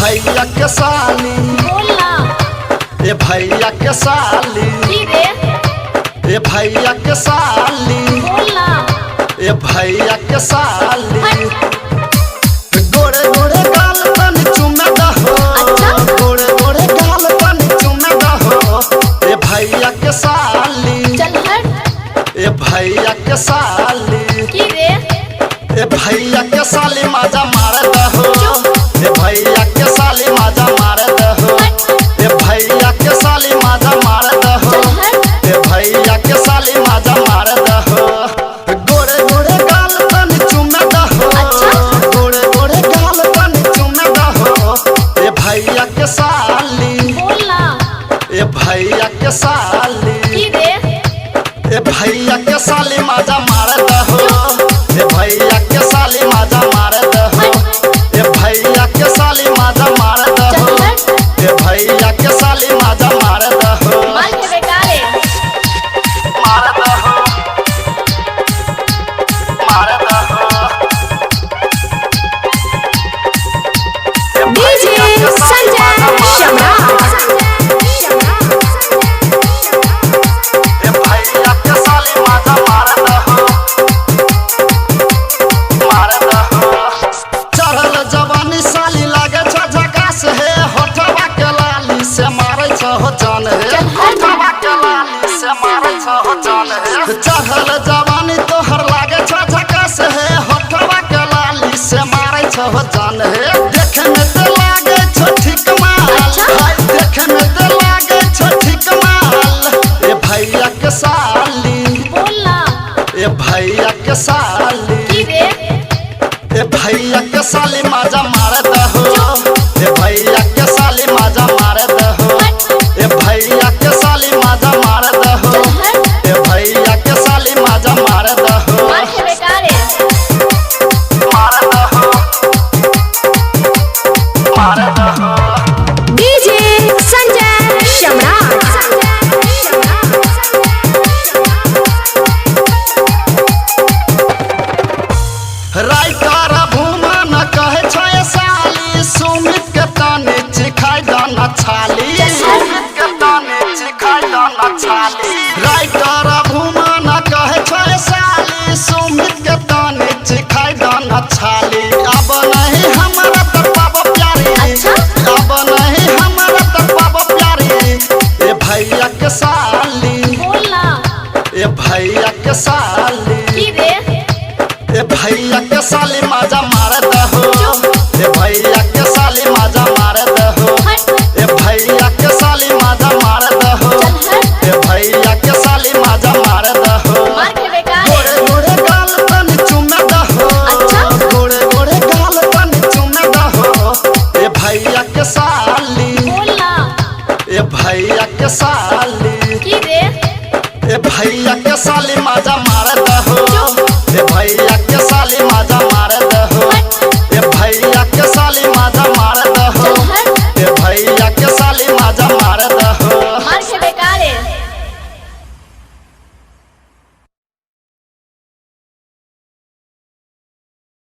भैया के साली बोला ए भैया के साली की रे ए भैया के साली बोला ए भैया के साली गोरे गोरे गाल तनी चुमे दहो गोरे गोरे गाल तनी चुमे दहो ए भैया के साली चल हट ए भैया के साली की रे ए भैया के साली मजा मार दहो ए भैया के साली मजा मार दहो ए भैया के साली मजा मार दहो ए भैया के साली मजा मार दहो गोरे गोरे गाल तनी चुमे दहो गोरे गोरे गाल तनी चुमे दहो ए भैया के साली बोला ए भैया के साली की रे ए भैया के साली मजा मार दहो ए भैया के साली मजा मार दहो ए भैया के साली मजा मार दहो ए भैया के साली मजा मार दहो मार के बेटा रे मार दहो मार दहो डीजे संजय शमरा ए भैया के साली मजा मार दहो मार दहो चढ़ल जवानी साली लागे छ झकास हे होठवा के लाली से मारै छ हो जान हे होठवा के लाली से मारै छ हो जान हे चढ़ल जवानी तोहर लागे छ झकास हे होठवा के लाली से मारै छ हो जान हे देखे में ते लागे छ ठीक माल हाय देखे में ते लागे छ ठीक माल ए भैया के साली बोला ए भैया के साली की रे ए भैया के साली मजा मार दहो ए भैया के साली मजा मार दहो ए भैया के साली मजा मार दहो ए भैया के साली मजा मार दहो मार के बेटा रे मार दहो मार दहो डीजे संजय शमरा राइटर भूमा न कहे छ साली सुमित के ताने चिखाई दाना छाली सुमित के ताने चिखाई दाना छाली राइटर भूमा न कहे छ साली सुमित के ताने चिखाई दाना छाली अब नहीं हमरा त पाबो प्यारी अब नहीं हमरा त पाबो प्यारी ए भैया के साली बोला ए भैया के साली की रे ए भैया के साली मजा मार दहो ए भैया